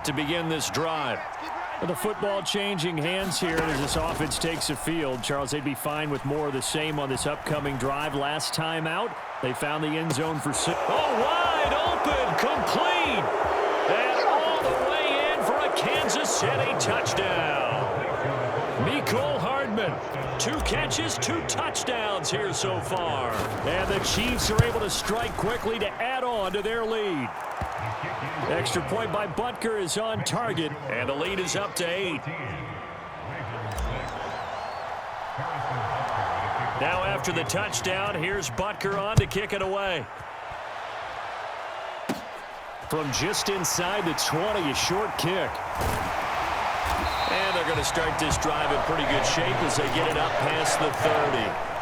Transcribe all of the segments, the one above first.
to begin this drive. The football changing hands here as this offense takes the field. Charles, they'd be fine with more of the same on this upcoming drive. Last time out, they found the end zone for six. Oh, wide open, complete. And all the way in for a Kansas City touchdown. Mecole Hardman, 2 catches, 2 touchdowns here so far. And the Chiefs are able to strike quickly to add on to their lead. Extra point by Butker is on target, and the lead is up to 8. Now after the touchdown, here's Butker on to kick it away. From just inside the 20, a short kick. And they're going to start this drive in pretty good shape as they get it up past the 30.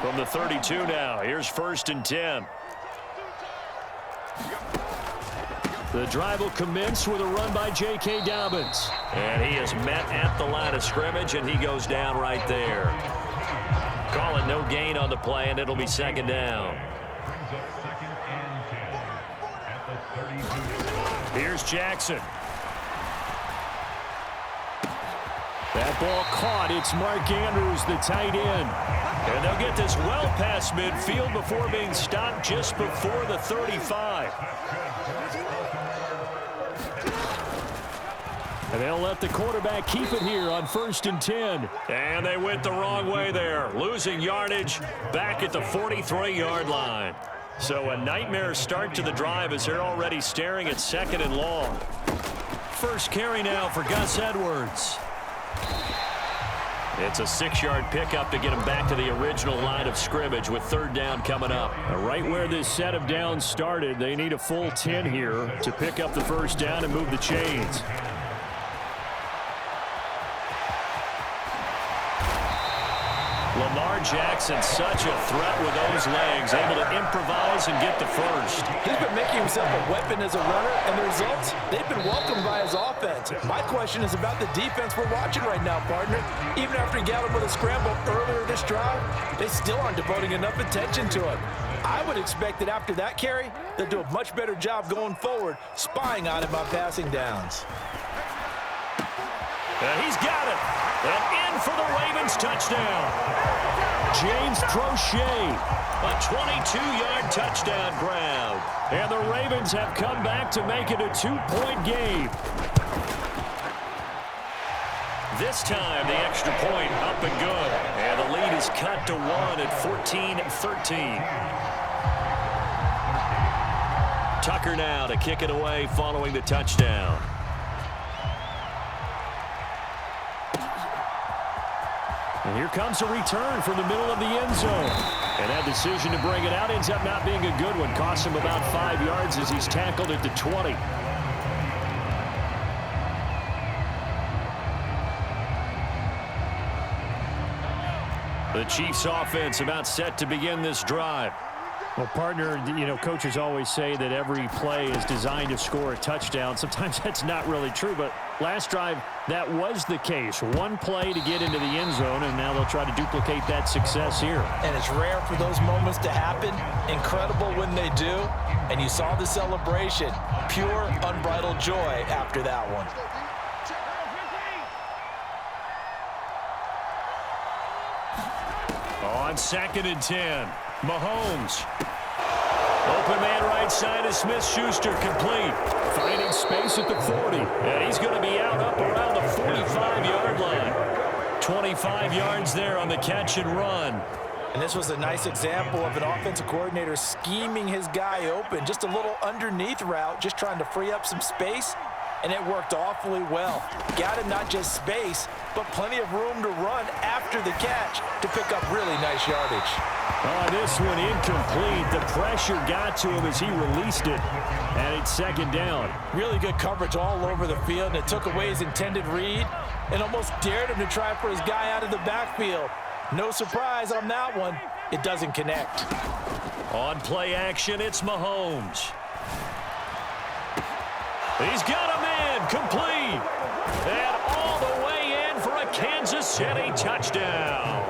From the 32 now, here's 1st and 10. The drive will commence with a run by J.K. Dobbins. And he is met at the line of scrimmage, and he goes down right there. Call it no gain on the play, and it'll be 2nd down. Here's Jackson. That ball caught. It's Mark Andrews, the tight end. And they'll get this well past midfield before being stopped just before the 35. And they'll let the quarterback keep it here on 1st and 10. And they went the wrong way there, losing yardage back at the 43-yard line. So a nightmare start to the drive as they're already staring at 2nd and long. First carry now for Gus Edwards. It's a 6-yard pickup to get him back to the original line of scrimmage with 3rd down coming up. Right where this set of downs started, they need a full 10 here to pick up the 1st down and move the chains. Lamar Jackson, such a threat with those legs, able to improvise and get the 1st. He's been making himself a weapon as a runner, and the results, they've been welcomed by his offense. My question is about the defense we're watching right now, partner. Even after he got him with a scramble earlier this drive, they still aren't devoting enough attention to him. I would expect that after that carry, they'll do a much better job going forward, spying on him on passing downs. And he's got it. And in for the Ravens touchdown. James Crochet. A 22-yard touchdown grab. And the Ravens have come back to make it a 2-point game. This time, the extra point up and good. And the lead is cut to 1 at 14-13. Tucker now to kick it away following the touchdown. And here comes a return from the middle of the end zone. And that decision to bring it out ends up not being a good one. Costs him about 5 yards as he's tackled at the 20. The Chiefs offense about set to begin this drive. Well, partner, you know, coaches always say that every play is designed to score a touchdown. Sometimes that's not really true, but last drive, that was the case. One play to get into the end zone, and now they'll try to duplicate that success here. And it's rare for those moments to happen. Incredible when they do. And you saw the celebration. Pure, unbridled joy after that one. On 2nd and 10, Mahomes. Open man right side of Smith-Schuster, complete. Finding space at the 40. And he's going to be out up around the 45-yard line. 25 yards there on the catch and run. And this was a nice example of an offensive coordinator scheming his guy open. Just a little underneath route, just trying to free up some space. And it worked awfully well. Got him not just space, but plenty of room to run after the catch to pick up really nice yardage. This one incomplete. The pressure got to him as he released it. And it's 2nd down. Really good coverage all over the field. And it took away his intended read and almost dared him to try for his guy out of the backfield. No surprise on that one. It doesn't connect. On play action, it's Mahomes. He's got a man, complete. And all the way in for a Kansas City touchdown.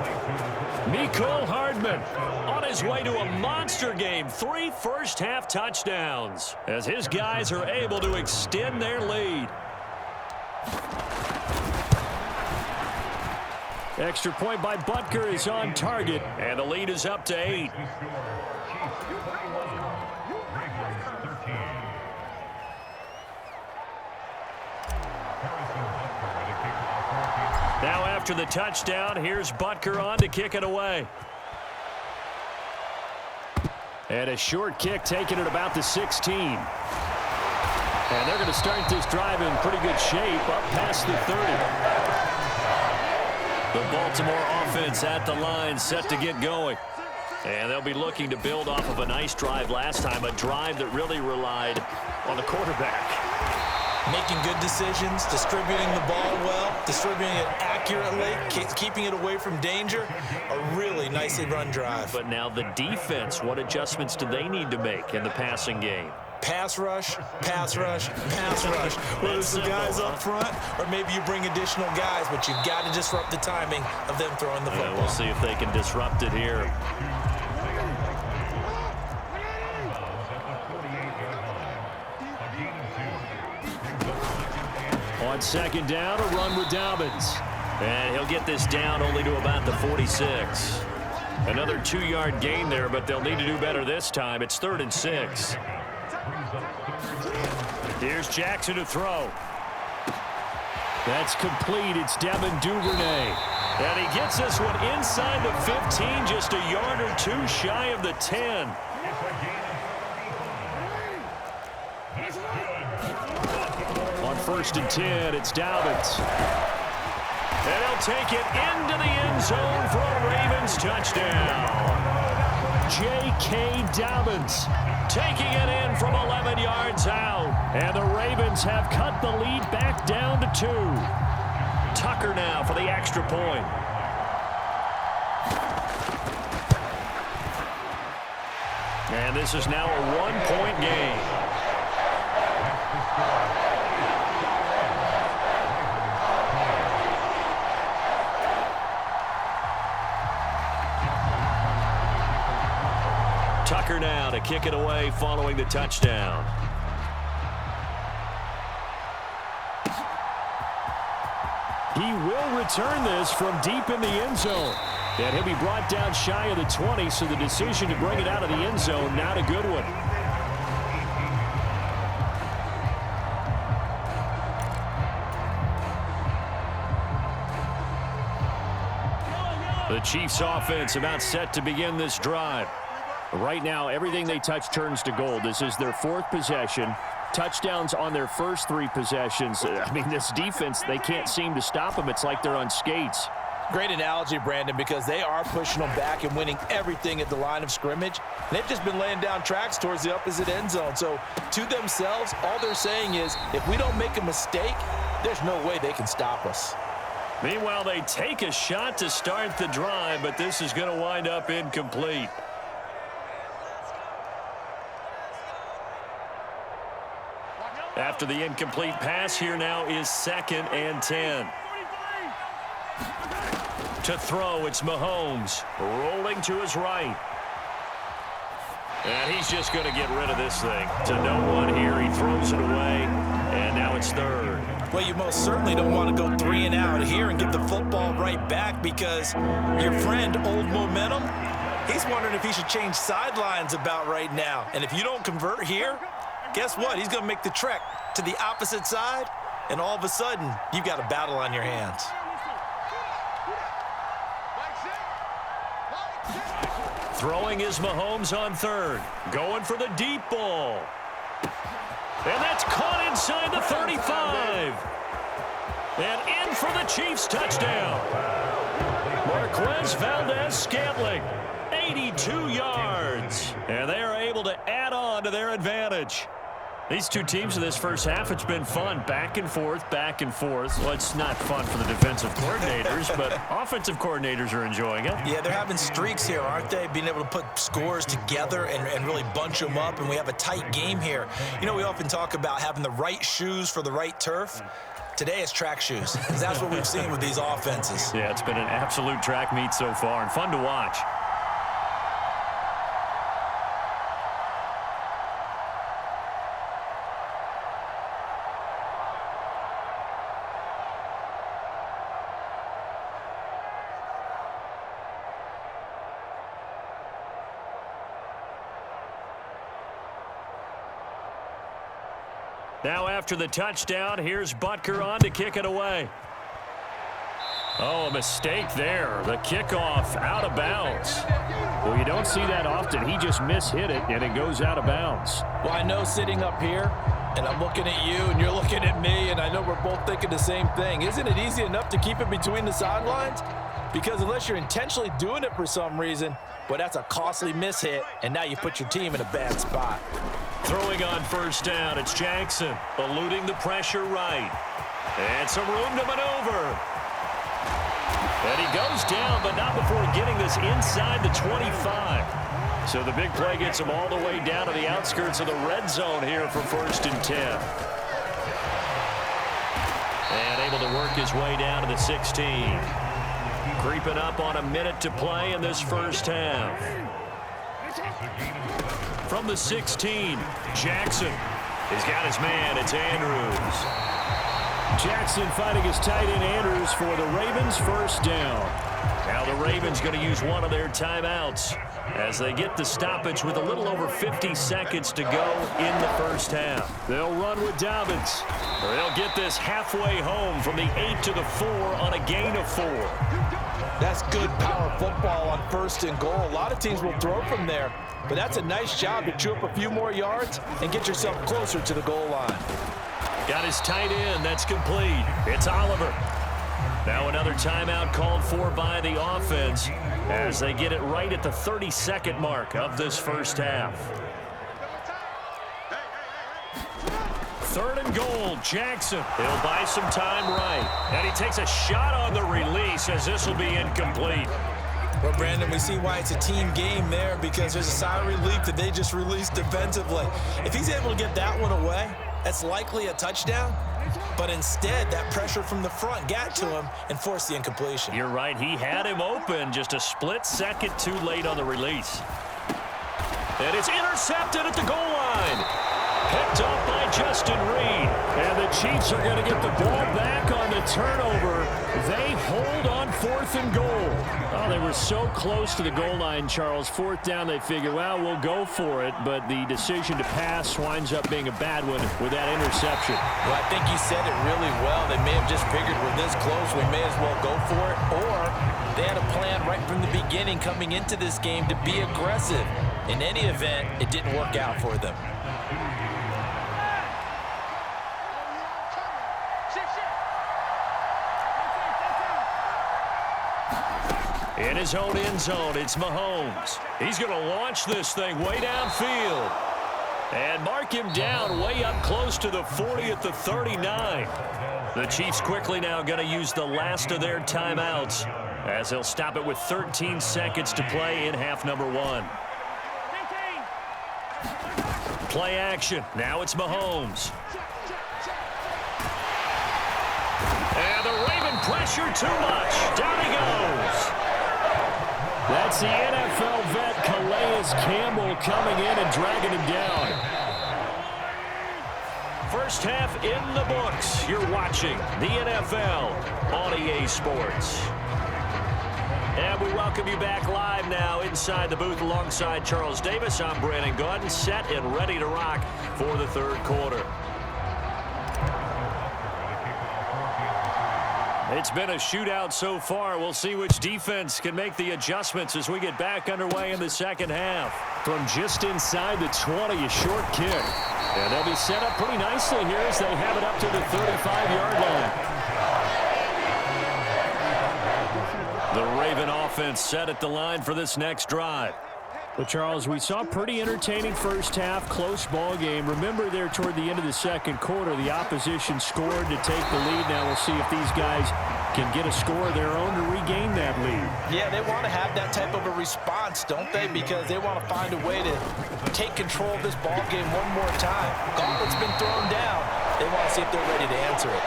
Mecole Hardman on his way to a monster game. 3 first-half touchdowns as his guys are able to extend their lead. Extra point by Butker is on target, and the lead is up to 8. Now after the touchdown, here's Butker on to kick it away. And a short kick taken at about the 16. And they're going to start this drive in pretty good shape up past the 30. The Baltimore offense at the line set to get going. And they'll be looking to build off of a nice drive last time, a drive that really relied on the quarterback. Making good decisions, distributing the ball well, distributing it accurately, keeping it away from danger. A really nicely run drive. But now the defense, what adjustments do they need to make in the passing game? Pass rush, pass rush, pass rush. Whether it's the guys up front or maybe you bring additional guys, but you've got to disrupt the timing of them throwing the football. We'll see if they can disrupt it here. On second down, a run with Dobbins. And he'll get this down only to about the 46. Another 2-yard gain there, but they'll need to do better this time. It's 3rd and 6. Here's Jackson to throw. That's complete. It's Devin Duvernay. And he gets this one inside the 15, just a yard or 2 shy of the 10. On 1st and 10, it's Dobbins. And he'll take it into the end zone for a Ravens touchdown. J.K. Dobbins taking it in from 11 yards out. And the Ravens have cut the lead back down to 2. Tucker now for the extra point. And this is now a 1-point game. Tucker now to kick it away following the touchdown. He will return this from deep in the end zone. And he'll be brought down shy of the 20, so the decision to bring it out of the end zone, not a good one. The Chiefs offense about set to begin this drive. Right now, everything they touch turns to gold. This is their 4th possession. Touchdowns on their first 3 possessions. I mean, this defense, they can't seem to stop them. It's like they're on skates. Great analogy, Brandon, because they are pushing them back and winning everything at the line of scrimmage. They've just been laying down tracks towards the opposite end zone. So to themselves, all they're saying is, if we don't make a mistake, there's no way they can stop us. Meanwhile, they take a shot to start the drive, but this is going to wind up incomplete. After the incomplete pass, here now is 2nd and 10. To throw, it's Mahomes rolling to his right. And he's just going to get rid of this thing. To no one here, he throws it away, and now it's 3rd. Well, you most certainly don't want to go 3 and out here and give the football right back, because your friend, Old Momentum, he's wondering if he should change sidelines about right now. And if you don't convert here, guess what? He's going to make the trek to the opposite side, and all of a sudden, you've got a battle on your hands. Throwing is Mahomes on 3rd. Going for the deep ball. And that's caught inside the 35. And in for the Chiefs touchdown. Marquez Valdez-Scantling, 82 yards. And they are able to add on to their advantage. These two teams in this first half, it's been fun. Back and forth, back and forth. Well, it's not fun for the defensive coordinators, but offensive coordinators are enjoying it. Yeah, they're having streaks here, aren't they? Being able to put scores together and really bunch them up, and we have a tight game here. You know, we often talk about having the right shoes for the right turf. Today it's track shoes, because that's what we've seen with these offenses. Yeah, it's been an absolute track meet so far and fun to watch. Now after the touchdown, here's Butker on to kick it away. Oh, a mistake there. The kickoff out of bounds. Well, you don't see that often. He just mishit it, and it goes out of bounds. Well, I know sitting up here, and I'm looking at you, and you're looking at me, and I know we're both thinking the same thing. Isn't it easy enough to keep it between the sidelines? Because unless you're intentionally doing it for some reason, well, that's a costly mishit, and now you put your team in a bad spot. Throwing on first down, it's Jackson, eluding the pressure right. And some room to maneuver. And he goes down, but not before getting this inside the 25. So the big play gets him all the way down to the outskirts of the red zone here for 1st and 10. And able to work his way down to the 16. Creeping up on a minute to play in this first half. From the 16, Jackson. He's got his man. It's Andrews. Jackson fighting his tight end Andrews for the Ravens' first down. Now the Ravens going to use one of their timeouts as they get the stoppage with a little over 50 seconds to go in the first half. They'll run with Dobbins. They'll get this halfway home from the 8 to the 4 on a gain of 4. That's good power football on 1st and goal. A lot of teams will throw from there, but that's a nice job to chew up a few more yards and get yourself closer to the goal line. Got his tight end. That's complete. It's Oliver. Now another timeout called for by the offense as they get it right at the 32nd mark of this first half. 3rd and goal, Jackson. He'll buy some time right. And he takes a shot on the release as this will be incomplete. Well, Brandon, we see why it's a team game there, because there's a sigh of relief that they just released defensively. If he's able to get that one away, that's likely a touchdown. But instead, that pressure from the front got to him and forced the incompletion. You're right. He had him open, just a split second too late on the release. And it's intercepted at the goal line. Picked off by Justin Reed. And the Chiefs are going to get the ball back on the turnover. They hold on 4th and goal. Oh, they were so close to the goal line, Charles. 4th down, they figure, well, we'll go for it. But the decision to pass winds up being a bad one with that interception. Well, I think you said it really well. They may have just figured we're this close, we may as well go for it. Or they had a plan right from the beginning coming into this game to be aggressive. In any event, it didn't work out for them. In his own end zone, it's Mahomes. He's going to launch this thing way downfield. And mark him down way up close to the 40 at the 39. The Chiefs quickly now going to use the last of their timeouts as they'll stop it with 13 seconds to play in half number 1. Play action. Now it's Mahomes. And the Raven pressure too much. Down he goes. That's the NFL vet Calais Campbell coming in and dragging him down. First half in the books. You're watching the NFL on EA Sports. And we welcome you back live now inside the booth alongside Charles Davis. I'm Brandon Gaudin, set and ready to rock for the 3rd quarter. It's been a shootout so far. We'll see which defense can make the adjustments as we get back underway in the 2nd half. From just inside the 20, a short kick. And they'll be set up pretty nicely here as they have it up to the 35-yard line. The Raven offense set at the line for this next drive. Well, Charles, we saw a pretty entertaining first half, close ball game. Remember there toward the end of the 2nd quarter, the opposition scored to take the lead. Now we'll see if these guys can get a score of their own to regain that lead. Yeah, they want to have that type of a response, don't they? Because they want to find a way to take control of this ball game one more time. Gauntlet's been thrown down. They want to see if they're ready to answer it.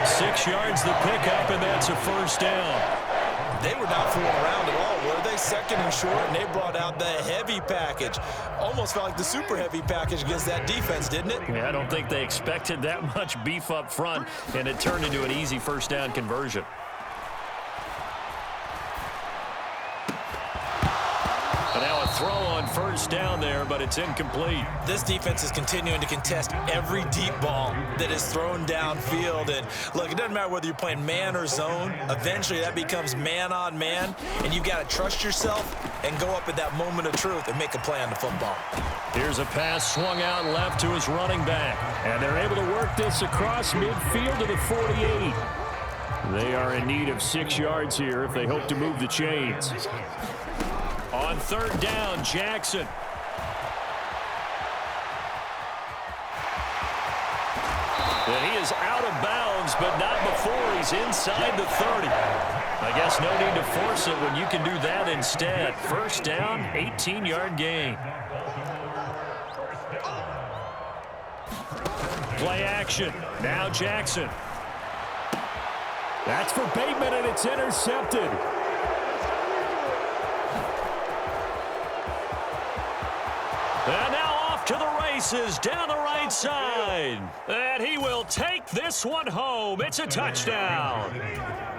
6 yards the pickup, and that's a first down. They were not fooling around at all, were they? Second and short, and they brought out the heavy package. Almost felt like the super heavy package against that defense, didn't it? Yeah, I don't think they expected that much beef up front, and it turned into an easy first down conversion. And now a throw on first down there, but it's incomplete. This defense is continuing to contest every deep ball that is thrown downfield. And look, it doesn't matter whether you're playing man or zone. Eventually, that becomes man on man, and you've got to trust yourself and go up at that moment of truth and make a play on the football. Here's a pass swung out left to his running back, and they're able to work this across midfield to the 48. They are in need of 6 yards here if they hope to move the chains. On third down, Jackson. And he is out of bounds, but not before he's inside the 30. I guess no need to force it when you can do that instead. First down, 18-yard gain. Play action. Now Jackson. That's for Bateman, and it's intercepted. And now off to the races down the right side. And he will take this one home. It's a touchdown.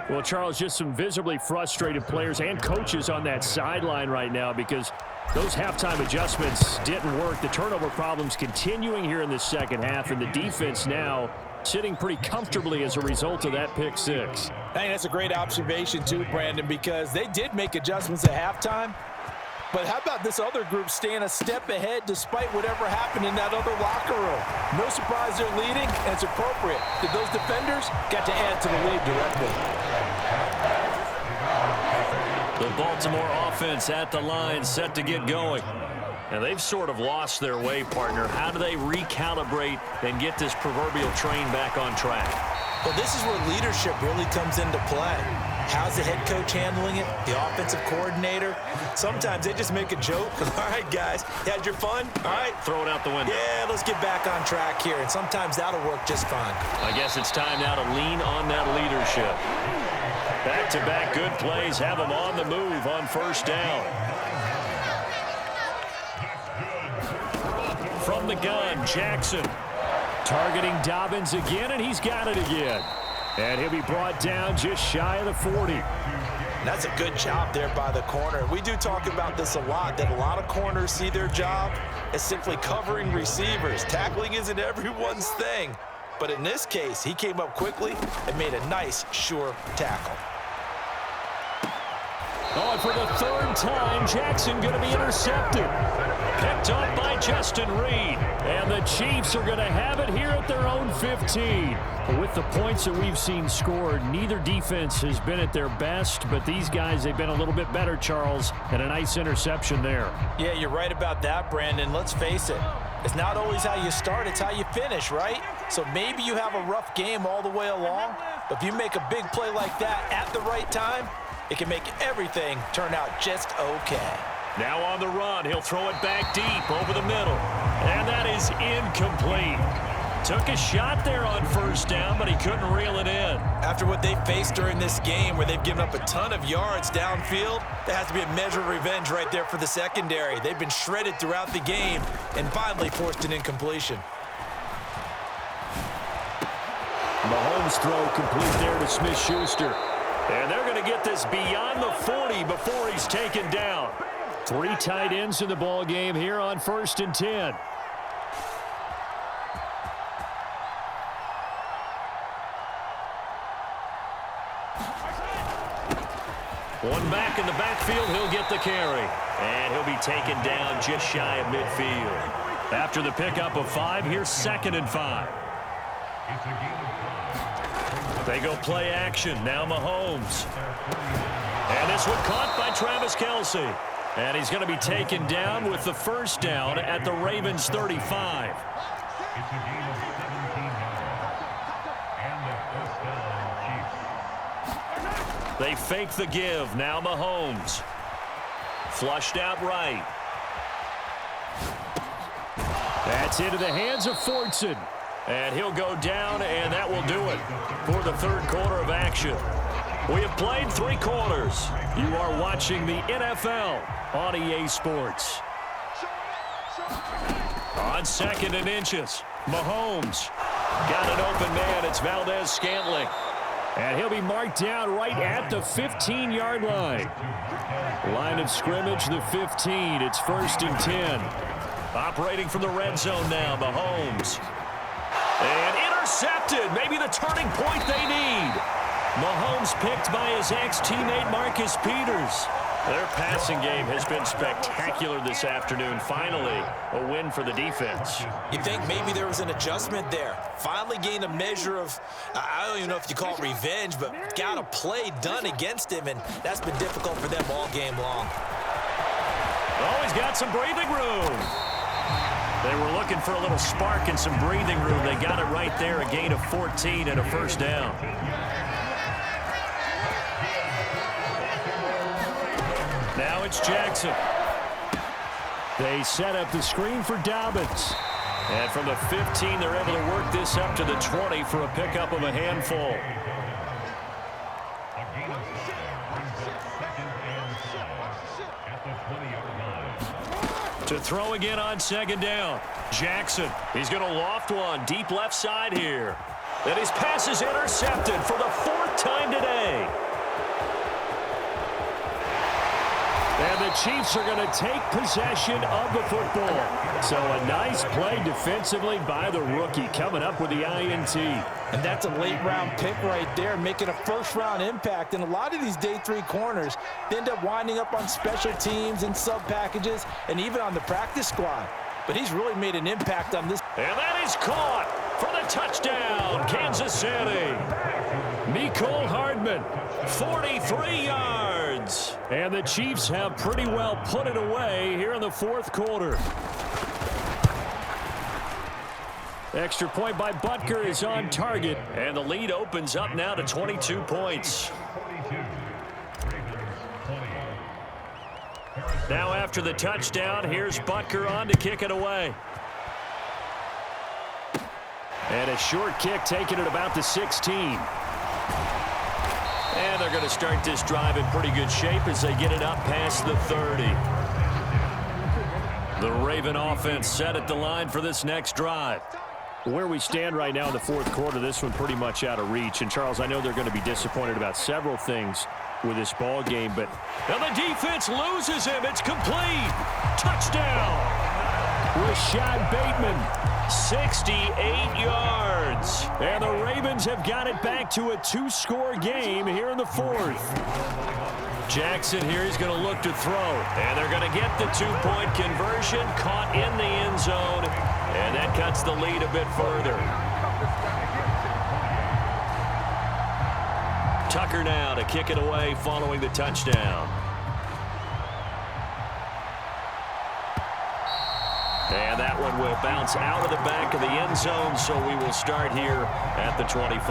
Well, Charles, just some visibly frustrated players and coaches on that sideline right now because those halftime adjustments didn't work. The turnover problems continuing here in the second half, and the defense now sitting pretty comfortably as a result of that pick six. I think that's a great observation too, Brandon, because they did make adjustments at halftime. But how about this other group staying a step ahead despite whatever happened in that other locker room? No surprise they're leading, and it's appropriate that those defenders got to add to the lead directly. The Baltimore offense at the line, set to get going. And they've sort of lost their way, partner. How do they recalibrate and get this proverbial train back on track? Well, this is where leadership really comes into play. How's the head coach handling it? The offensive coordinator? Sometimes they just make a joke. All right, guys, you had your fun? All right. Throw it out the window. Yeah, let's get back on track here. And sometimes that'll work just fine. I guess it's time now to lean on that leadership. Back-to-back good plays have them on the move on first down. From the gun, Jackson. Targeting Dobbins again, and he's got it again. And he'll be brought down just shy of the 40. That's a good job there by the corner. We do talk about this a lot, that a lot of corners see their job as simply covering receivers. Tackling isn't everyone's thing. But in this case, he came up quickly and made a nice, sure tackle. Oh, and for the third time, Jackson going to be intercepted. Picked up by Justin Reed. And the Chiefs are going to have it here at their own 15. With the points that we've seen scored, neither defense has been at their best, but these guys, they've been a little bit better, Charles, and a nice interception there. Yeah, you're right about that, Brandon. Let's face it. It's not always how you start, it's how you finish, right? So maybe you have a rough game all the way along, but if you make a big play like that at the right time, it can make everything turn out just okay. Now on the run, he'll throw it back deep over the middle. And that is incomplete. Took a shot there on first down, but he couldn't reel it in. After what they faced during this game where they've given up a ton of yards downfield, there has to be a measure of revenge right there for the secondary. They've been shredded throughout the game and finally forced an incompletion. Mahomes' throw complete there to Smith-Schuster. And they're going to get this beyond the 40 before he's taken down. 3 tight ends in the ball game here on 1st and 10. One back in the backfield, he'll get the carry. And he'll be taken down just shy of midfield. After the pickup of 5, here's 2nd and 5. They go play action. Now Mahomes. And this one caught by Travis Kelce. And he's going to be taken down with the first down at the Ravens' 35. They fake the give. Now Mahomes. Flushed out right. That's into the hands of Fortson. And he'll go down, and that will do it for the third quarter of action. We have played 3 quarters. You are watching the NFL on EA Sports. On 2nd and inches, Mahomes got an open man. It's Valdez-Scantling. And he'll be marked down right at the 15-yard line. Line of scrimmage, the 15. It's 1st and 10. Operating from the red zone now, Mahomes. And intercepted. Maybe the turning point they need. Mahomes picked by his ex-teammate Marcus Peters. Their passing game has been spectacular this afternoon. Finally, a win for the defense. You think maybe there was an adjustment there. Finally gained a measure of, I don't even know if you call it revenge, but got a play done against him, and that's been difficult for them all game long. Oh, he's got some breathing room. They were looking for a little spark and some breathing room. They got it right there, a gain of 14 and a first down. Now it's Jackson. They set up the screen for Dobbins. And from the 15, they're able to work this up to the 20 for a pickup of a handful. To throw again on 2nd down. Jackson, he's going to loft one deep left side here. And his pass is intercepted for the 4th time today. And the Chiefs are going to take possession of the football. So a nice play defensively by the rookie, coming up with the INT. And that's a late-round pick right there, making a first-round impact. And a lot of these day 3 corners end up winding up on special teams and sub-packages and even on the practice squad. But he's really made an impact on this. And that is caught for the touchdown, Kansas City. Mecole Hardman, 43 yards. And the Chiefs have pretty well put it away here in the 4th quarter. Extra point by Butker is on target. And the lead opens up now to 22 points. Now after the touchdown, here's Butker on to kick it away. And a short kick taken at about the 16. And they're going to start this drive in pretty good shape as they get it up past the 30. The Raven offense set at the line for this next drive. Where we stand right now in the 4th quarter, this one pretty much out of reach. And, Charles, I know they're going to be disappointed about several things with this ball game, but now the defense loses him. It's complete. Touchdown. Rashad Bateman, 68 yards. And the Ravens have got it back to a 2-score game here in the 4th. Jackson here, he's going to look to throw. And they're going to get the 2-point conversion, caught in the end zone. And that cuts the lead a bit further. Tucker now to kick it away following the touchdown. And that one will bounce out of the back of the end zone, so we will start here at the 25.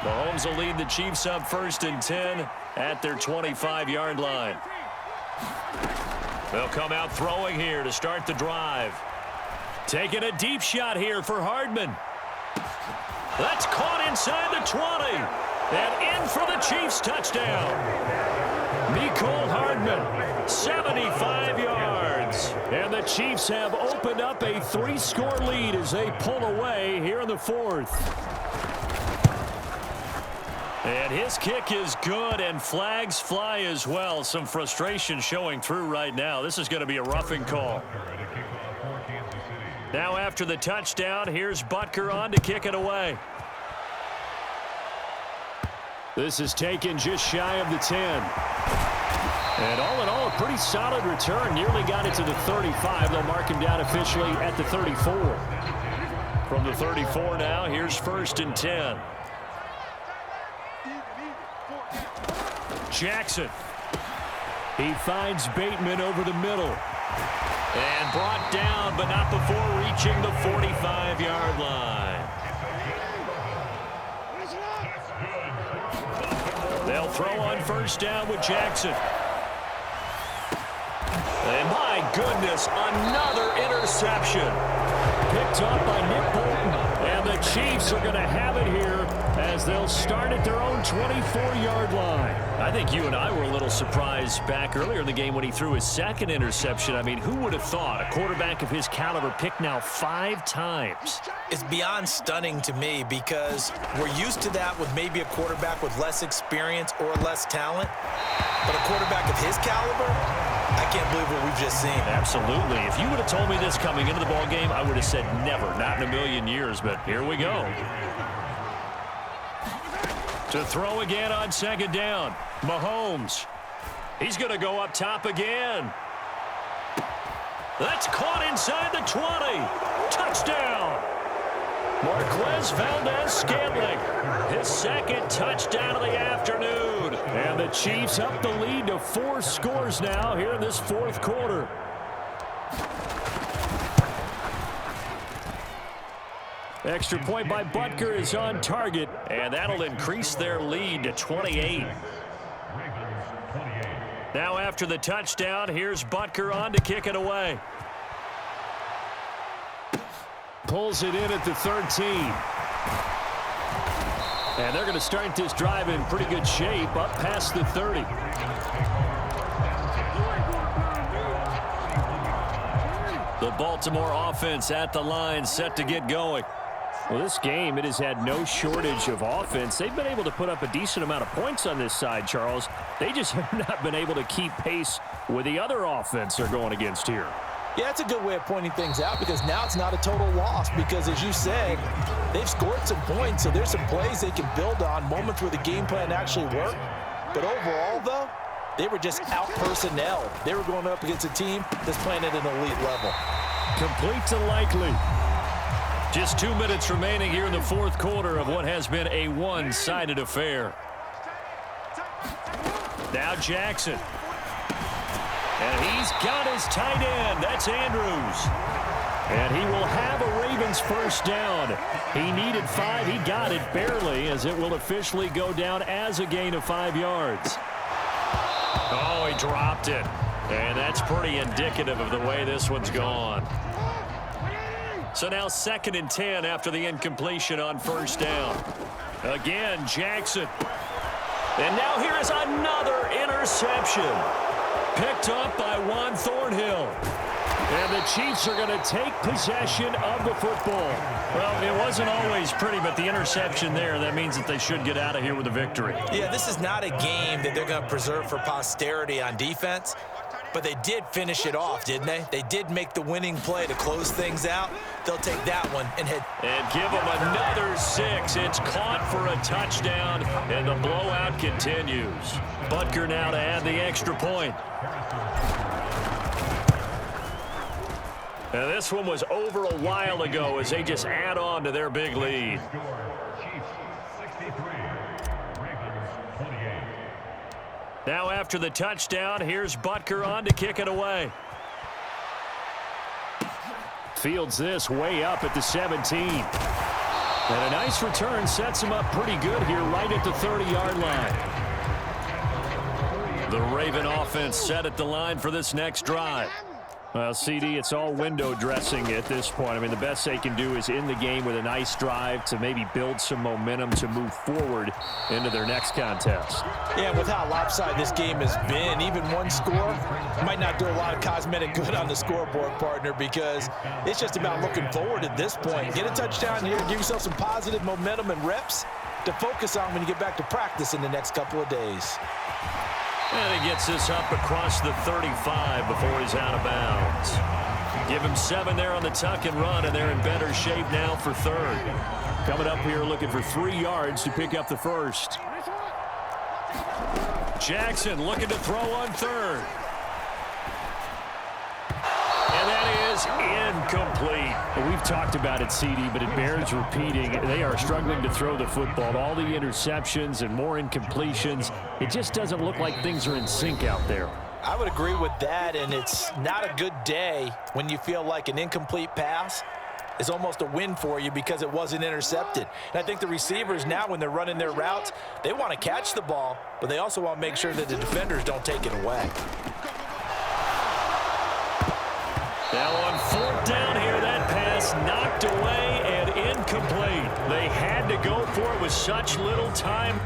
Mahomes will lead the Chiefs up 1st and 10 at their 25-yard line. They'll come out throwing here to start the drive. Taking a deep shot here for Hardman. That's caught inside the 20. And in for the Chiefs touchdown. Mecole Hardman, 75 yards. And the Chiefs have opened up a 3-score lead as they pull away here in the 4th. And his kick is good, and flags fly as well. Some frustration showing through right now. This is going to be a roughing call. Now after the touchdown, here's Butker on to kick it away. This is taken just shy of the 10. And all in all, a pretty solid return. Nearly got it to the 35. They'll mark him down officially at the 34. From the 34 now, here's 1st and 10. Jackson. He finds Bateman over the middle. And brought down, but not before reaching the 45-yard line. They'll throw on 1st down with Jackson. And my my goodness, another interception. Picked up by Nick Bolton. And the Chiefs are going to have it here as they'll start at their own 24-yard line. I think you and I were a little surprised back earlier in the game when he threw his second interception. I mean, who would have thought a quarterback of his caliber picked now 5 times? It's beyond stunning to me because we're used to that with maybe a quarterback with less experience or less talent. But a quarterback of his caliber, I can't believe what we've just seen. Absolutely. If you would have told me this coming into the ball game, I would have said never, not in a million years, but here we go. To throw again on second down, Mahomes. He's going to go up top again. That's caught inside the 20. Touchdown. Marquez Valdez-Scantling, his second touchdown of the afternoon. And the Chiefs up the lead to 4 scores now here in this fourth quarter. Extra point by Butker is on target. And that'll increase their lead to 28. Now after the touchdown, here's Butker on to kick it away. Pulls it in at the 13. And they're going to start this drive in pretty good shape up past the 30. The Baltimore offense at the line set to get going. Well, this game, it has had no shortage of offense. They've been able to put up a decent amount of points on this side, Charles. They just have not been able to keep pace with the other offense they're going against here. Yeah, that's a good way of pointing things out because now it's not a total loss because, as you said, they've scored some points, so there's some plays they can build on, moments where the game plan actually worked. But overall, though, they were just out-personnel. They were going up against a team that's playing at an elite level. Complete to Likely. Just 2 minutes remaining here in the fourth quarter of what has been a one-sided affair. Now Jackson. And he's got his tight end. That's Andrews. And he will have a Ravens first down. He needed 5. He got it barely as it will officially go down as a gain of 5 yards. Oh, he dropped it. And that's pretty indicative of the way this one's gone. So now 2nd and 10 after the incompletion on first down. Again, Jackson. And now here is another interception. Picked up by Juan Thornhill. And the Chiefs are going to take possession of the football. Well, it wasn't always pretty, but the interception there, that means that they should get out of here with a victory. Yeah, this is not a game that they're going to preserve for posterity on defense. But they did finish it off, didn't they? They did make the winning play to close things out. They'll take that one and hit. And give them another 6. It's caught for a touchdown, and the blowout continues. Butker now to add the extra point. Now this one was over a while ago as they just add on to their big lead. Now after the touchdown, here's Butker on to kick it away. Fields this way up at the 17. And a nice return sets him up pretty good here right at the 30-yard line. The Raven offense set at the line for this next drive. Well, CD, it's all window dressing at this point. I mean, the best they can do is in the game with a nice drive to maybe build some momentum to move forward into their next contest. Yeah, with how lopsided this game has been, even one score might not do a lot of cosmetic good on the scoreboard, partner, because it's just about looking forward at this point. Get a touchdown here, give yourself some positive momentum and reps to focus on when you get back to practice in the next couple of days. And he gets this up across the 35 before he's out of bounds. Give him 7 there on the tuck and run, and they're in better shape now for 3rd. Coming up here looking for 3 yards to pick up the first. Jackson looking to throw on 3rd. And that is incomplete. We've talked about it, CD, but it bears repeating. They are struggling to throw the football. All the interceptions and more incompletions. It just doesn't look like things are in sync out there. I would agree with that, and it's not a good day when you feel like an incomplete pass is almost a win for you because it wasn't intercepted. And I think the receivers now, when they're running their routes, they want to catch the ball, but they also want to make sure that the defenders don't take it away. Now on fourth down here, that pass knocked away and incomplete. They had to go for it with such little time.